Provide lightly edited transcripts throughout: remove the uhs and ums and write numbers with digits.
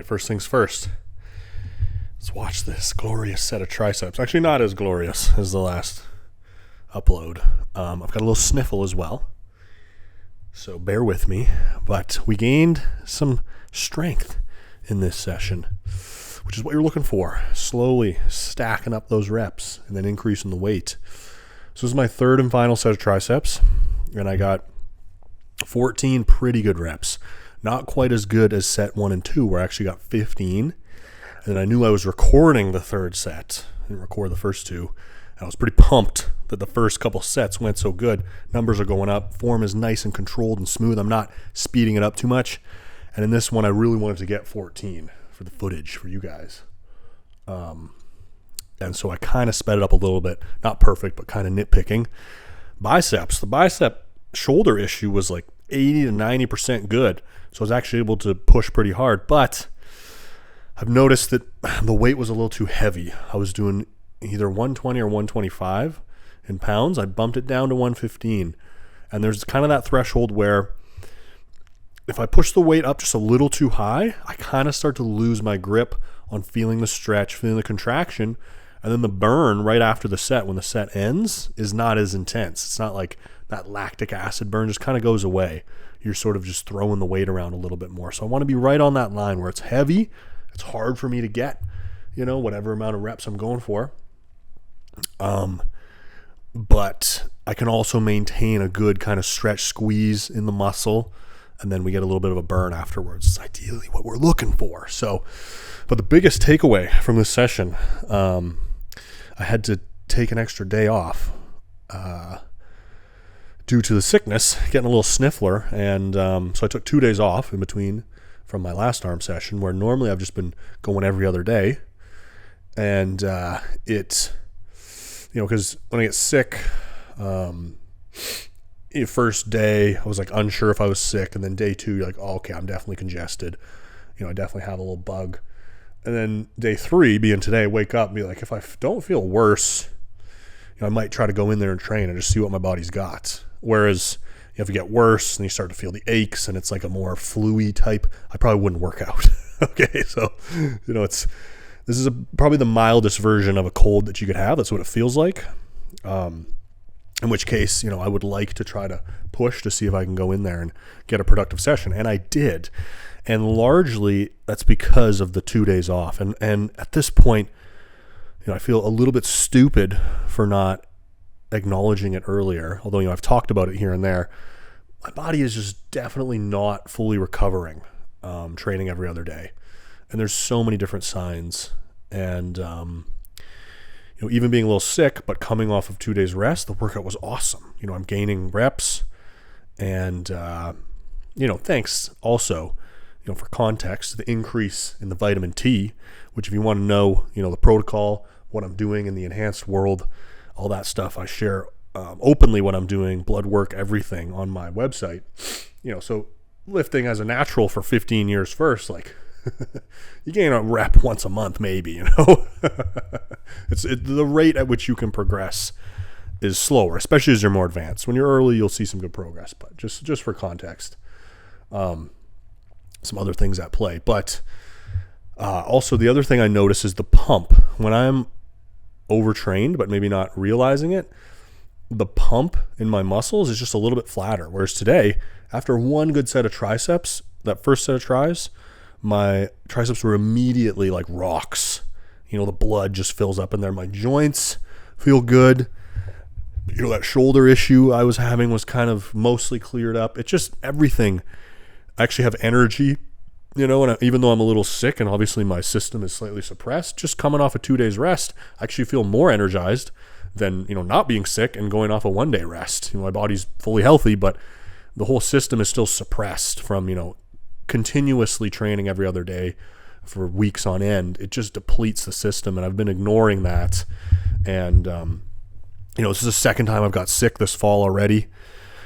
first things first. Let's watch this glorious set of triceps. Actually, not as glorious as the last upload. I've got a little sniffle as well, so bear with me. But we gained some strength in this session, which is what you're looking for. Slowly stacking up those reps and then increasing the weight. So this is my third and final set of triceps, and I got 14 pretty good reps. Not quite as good as set 1 and 2, where I actually got 15. And I knew I was recording the third set. I didn't record the first two. I was pretty pumped that the first couple sets went so good. Numbers are going up. Form is nice and controlled and smooth. I'm not speeding it up too much. And in this one, I really wanted to get 14 for the footage for you guys. And so I kind of sped it up a little bit. Not perfect, but kind of nitpicking. Biceps. The bicep shoulder issue was like 80 to 90% good. So I was actually able to push pretty hard. But I've noticed that the weight was a little too heavy. I was doing either 120 or 125 in pounds. I bumped it down to 115. And there's kind of that threshold where if I push the weight up just a little too high, I kind of start to lose my grip on feeling the stretch, feeling the contraction. And then the burn right after the set, when the set ends, is not as intense. It's not like that lactic acid burn just kind of goes away. You're sort of just throwing the weight around a little bit more. So I want to be right on that line where it's heavy. It's hard for me to get, whatever amount of reps I'm going for. But I can also maintain a good kind of stretch squeeze in the muscle. And then we get a little bit of a burn afterwards. It's ideally what we're looking for. So, but the biggest takeaway from this session, I had to take an extra day off due to the sickness, getting a little sniffler. And so I took 2 days off in between from my last arm session, where normally I've just been going every other day. And because when I get sick, first day I was like unsure if I was sick, and then day 2 you're like, oh, okay, I'm definitely congested. I definitely have a little bug. And then day 3, being today, wake up and be like, if I don't feel worse, I might try to go in there and train and just see what my body's got. Whereas if you get worse and you start to feel the aches and it's like a more flu-y type, I probably wouldn't work out. Okay, so this is probably the mildest version of a cold that you could have. That's what it feels like. In which case, I would like to try to push to see if I can go in there and get a productive session. And I did. And largely that's because of the 2 days off. And at this point, I feel a little bit stupid for not acknowledging it earlier. Although, I've talked about it here and there. My body is just definitely not fully recovering, training every other day. And there's so many different signs. And, even being a little sick, but coming off of 2 days rest, the workout was awesome. I'm gaining reps. And, thanks also, for context, the increase in the vitamin T, which if you want to know, the protocol, what I'm doing in the enhanced world, all that stuff, I share openly what I'm doing, blood work, everything on my website. So lifting as a natural for 15 years first, like you gain a rep once a month, maybe, it's the rate at which you can progress is slower, especially as you're more advanced. When you're early, you'll see some good progress, but just for context, some other things at play. But also the other thing I notice is the pump. When I'm overtrained, but maybe not realizing it, the pump in my muscles is just a little bit flatter. Whereas today, after one good set of triceps, that first set of tries, my triceps were immediately like rocks. The blood just fills up in there. My joints feel good. That shoulder issue I was having was kind of mostly cleared up. It's just everything. I actually have energy, and even though I'm a little sick and obviously my system is slightly suppressed, just coming off a 2 days rest, I actually feel more energized than, not being sick and going off a 1 day rest. My body's fully healthy, but the whole system is still suppressed from, continuously training every other day for weeks on end. It just depletes the system, and I've been ignoring that. And, this is the second time I've got sick this fall already.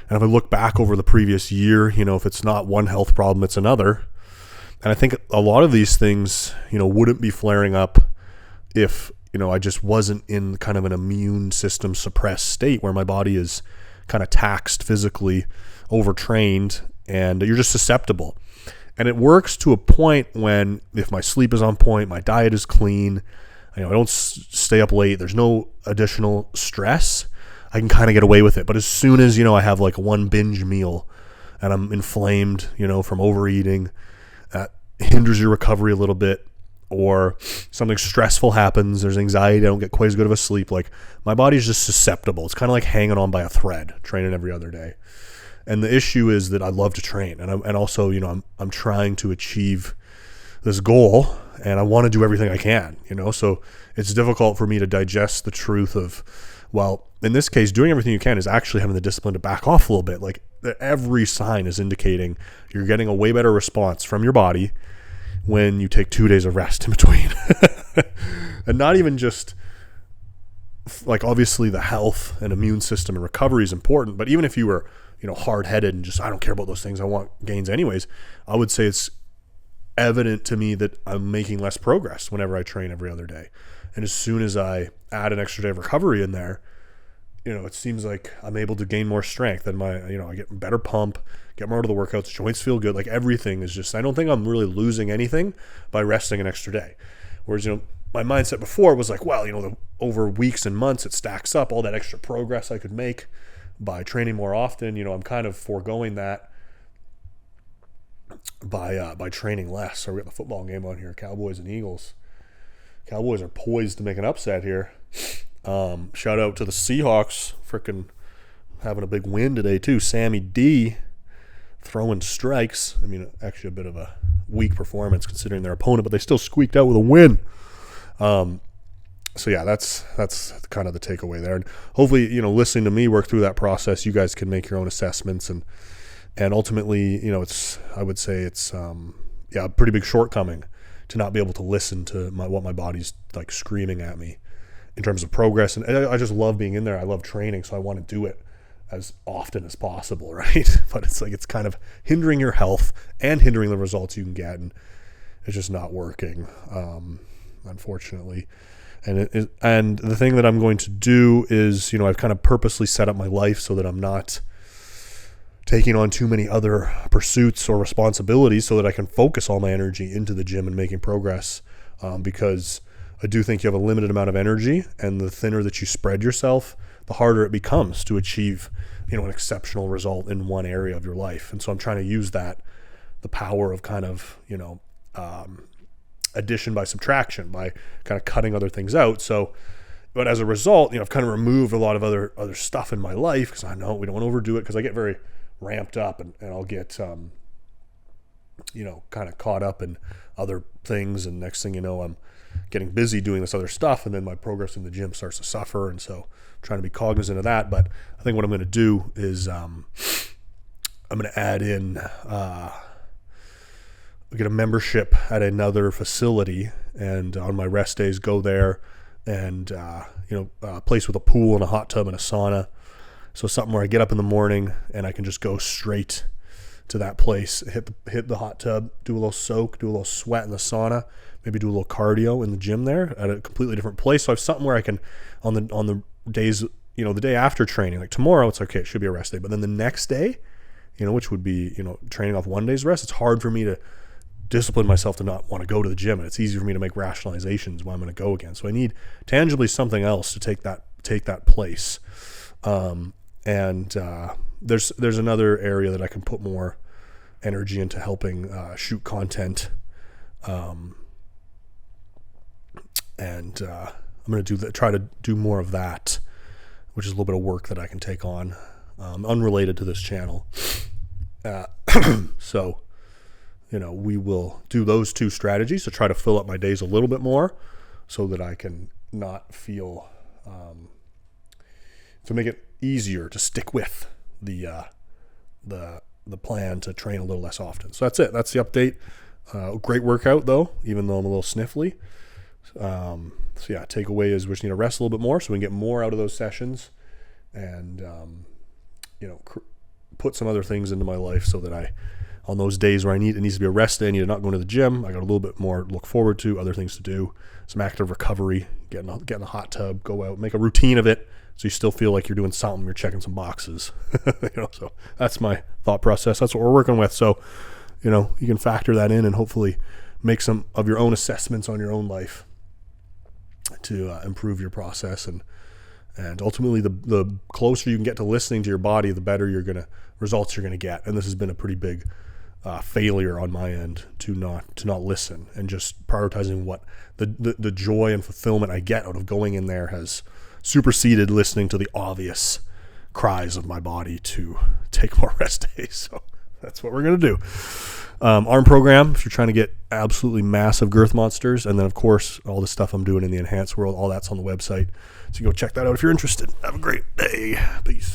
And if I look back over the previous year, if it's not one health problem, it's another. And I think a lot of these things, wouldn't be flaring up if, I just wasn't in kind of an immune system suppressed state where my body is kind of taxed physically, overtrained, and you're just susceptible. And it works to a point when, if my sleep is on point, my diet is clean, I don't stay up late, there's no additional stress, I can kind of get away with it. But as soon as, I have like one binge meal and I'm inflamed, from overeating, that hinders your recovery a little bit, or something stressful happens, there's anxiety, I don't get quite as good of a sleep, like my body's just susceptible. It's kind of like hanging on by a thread, training every other day. And the issue is that I love to train, and also, I'm trying to achieve this goal, and I want to do everything I can, so it's difficult for me to digest the truth of, well, in this case, doing everything you can is actually having the discipline to back off a little bit. Like, every sign is indicating you're getting a way better response from your body when you take 2 days of rest in between. And not even just, like, obviously the health and immune system and recovery is important, but even if you were, hard-headed and just, I don't care about those things, I want gains anyways, I would say it's evident to me that I'm making less progress whenever I train every other day. And as soon as I add an extra day of recovery in there, it seems like I'm able to gain more strength, and I get better pump, get more out of the workouts, joints feel good. Like, everything is just, I don't think I'm really losing anything by resting an extra day. Whereas, my mindset before was like, well, over weeks and months, it stacks up, all that extra progress I could make by training more often. I'm kind of foregoing that by training less. So we got the football game on here, Cowboys and Eagles. Cowboys are poised to make an upset here. Shout out to the Seahawks, freaking having a big win today too. Sammy D throwing strikes. I mean, actually a bit of a weak performance considering their opponent, but they still squeaked out with a win. So yeah, that's kind of the takeaway there. And hopefully, listening to me work through that process, you guys can make your own assessments, and ultimately, I would say it's a pretty big shortcoming to not be able to listen to what my body's like screaming at me in terms of progress. And I just love being in there. I love training, so I want to do it as often as possible, right? But it's like, it's kind of hindering your health and hindering the results you can get, and it's just not working, unfortunately. And the thing that I'm going to do is, I've kind of purposely set up my life so that I'm not taking on too many other pursuits or responsibilities, so that I can focus all my energy into the gym and making progress, because I do think you have a limited amount of energy, and the thinner that you spread yourself, the harder it becomes to achieve, an exceptional result in one area of your life. And so I'm trying to use the power of kind of, addition by subtraction, by kind of cutting other things out. So, but as a result, I've kind of removed a lot of other stuff in my life, because I know we don't want to overdo it, because I get very ramped up, and I'll get, kind of caught up in other things. And next thing you know, I'm getting busy doing this other stuff, and then my progress in the gym starts to suffer. And so I'm trying to be cognizant of that. But I think what I'm going to do is, I'm going to add in, get a membership at another facility, and on my rest days go there, and a place with a pool and a hot tub and a sauna. So something where I get up in the morning and I can just go straight to that place, hit the hot tub, do a little soak, do a little sweat in the sauna, maybe do a little cardio in the gym there at a completely different place. So I have something where I can, on the days, the day after training, like tomorrow, it's okay, it should be a rest day, but then the next day, which would be, training off one day's rest, it's hard for me to discipline myself to not want to go to the gym, and it's easy for me to make rationalizations when I'm going to go again. So I need tangibly something else to take that place. There's another area that I can put more energy into helping shoot content, and I'm going to try to do more of that, which is a little bit of work that I can take on, unrelated to this channel. So we will do those two strategies to try to fill up my days a little bit more, so that I can not feel, to make it easier to stick with the plan to train a little less often. So that's it. That's the update. Great workout though, even though I'm a little sniffly. So yeah, takeaway is we just need to rest a little bit more so we can get more out of those sessions, and put some other things into my life so that on those days where it needs to be a rest day, I need to not go to the gym, I got a little bit more to look forward to, other things to do, some active recovery, get in the hot tub, go out, make a routine of it, so you still feel like you're doing something, you're checking some boxes. So that's my thought process. That's what we're working with. So, you can factor that in and hopefully make some of your own assessments on your own life to improve your process. And ultimately, the closer you can get to listening to your body, the better results you're gonna get. And this has been a pretty big failure on my end to not listen, and just prioritizing what the joy and fulfillment I get out of going in there has superseded listening to the obvious cries of my body to take more rest days. So that's what we're gonna do. ARM program, if you're trying to get absolutely massive girth monsters, and then of course all the stuff I'm doing in the enhanced world, all that's on the website. So you go check that out if you're interested. Have a great day. Peace.